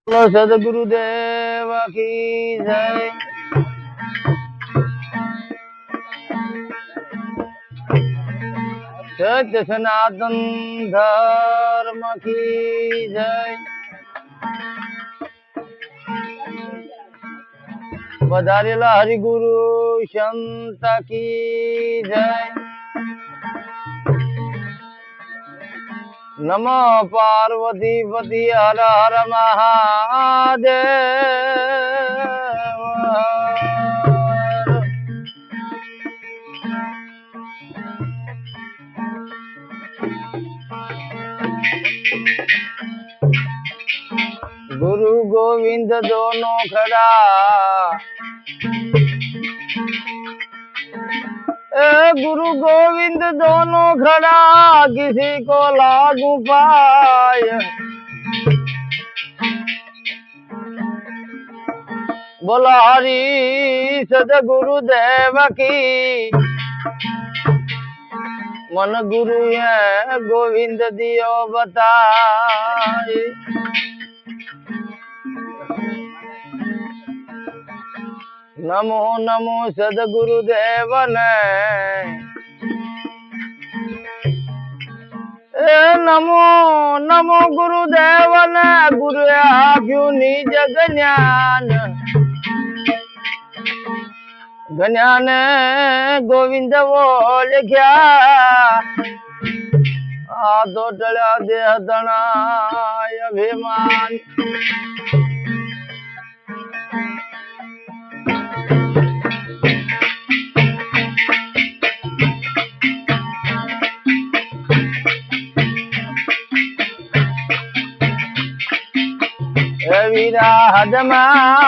सदगुरुदेव की जय। सत्य सनातन धर्म की जय। पधारेला हरिगुरु संत की जय। नमो पार्वती पति हर हर महादेव। गुरु गोविंद दोनों खड़ा, गुरु गोविंद दोनों खड़ा, किसी को लागू पाय। बोला हरि सदगुरुदेव की, मन गुरु है गोविंद दियो बताए। नमो नमो सदगुरुदेव ने, नमो नमो गुरुदेव ने, गुरु आप्યું નિજ જ્ઞાન। જ્ઞાન ગોવિંદ वो लिख्या, आ तो टळ्या देह तणा अभिमान। वीरा हदमा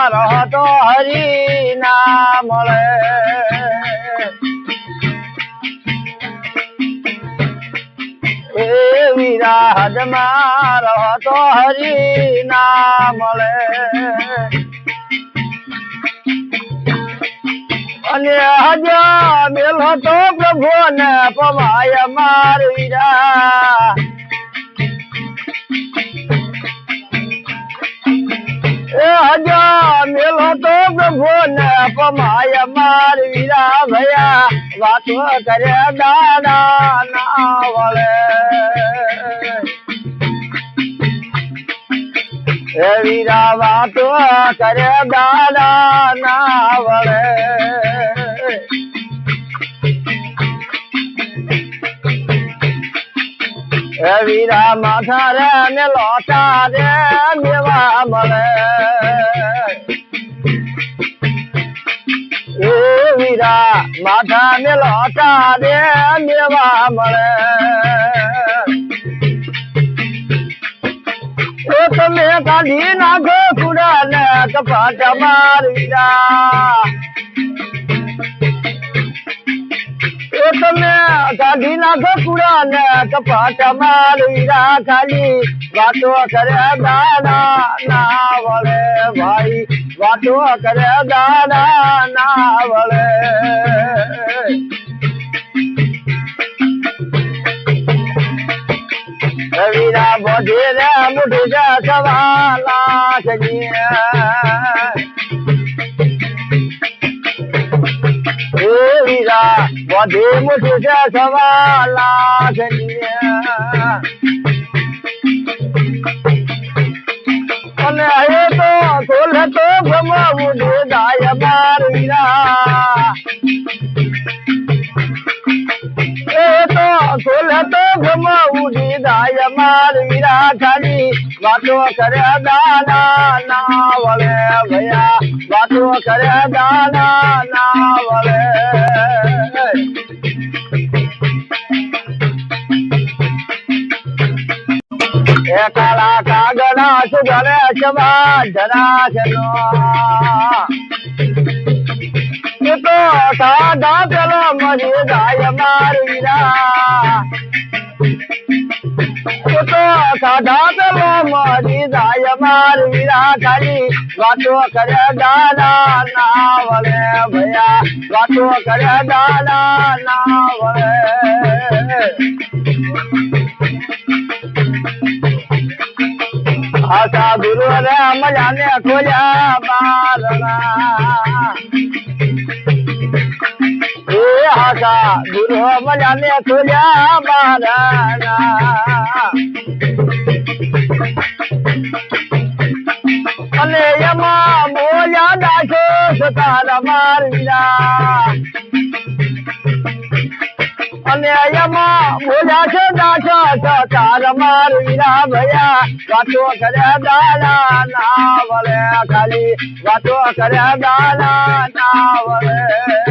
रहो तो हरि नाम ले। वीरा हदमा रहो तो हरि नाम ले। अने हजा मेलो तो प्रभु ने पवाय मार वीरा। हजा मेलो तो प्रभु ने पमाय मार वीरा भया। वातो करे दादा नावले, वीरा वातो करे दादा नावले। वीरा माथा रे ने लौटा रे मेवा मले। वीरा माथा में लौटा दे मेवा मले। तुम्हें काढ़ी नाखो कूड़ा ने कपाट मार वीरा। तुम्हें काढ़ी नाखो कूड़ा ने कपाट मार वीरा। खाली बातो करे दादा नावले भाई, बातो करे दादा नावले। वीरा बोधे रे मुठी जा सवाला सजिया। वीरा बोधे मुठी जा सवाला सजिया। हे तो खोल तो ब्रह्म मुझे दाय मार वीरा। तो खोल तो ब्रह्म मुझे दाय मार वीरा। खाली बातो करे दाना नावले भैया, बातो करे दाना नावले। काला कागड़ा सुगले चबा जरा चलो। तो सादा चलो मरी दाय मार वीरा। तो सादा चलो मरी दाय मार वीरा। खाली बातो करे दाना नावले भैया, बातो करे दाना नावले। હાસા ગુરુ રે મજાને ખોલ્યા બારના એ હાસા ગુરુ મજાને ખોલ્યા બારના અને એમાં બોલ્યા દાખો સતારા મારીના અને એમાં બોલ્યા છે દાખો સતારા મારીના ભયા વાતો કર્યા દાના ના વળે ખાલી વાતો કર્યા દાના ના વળે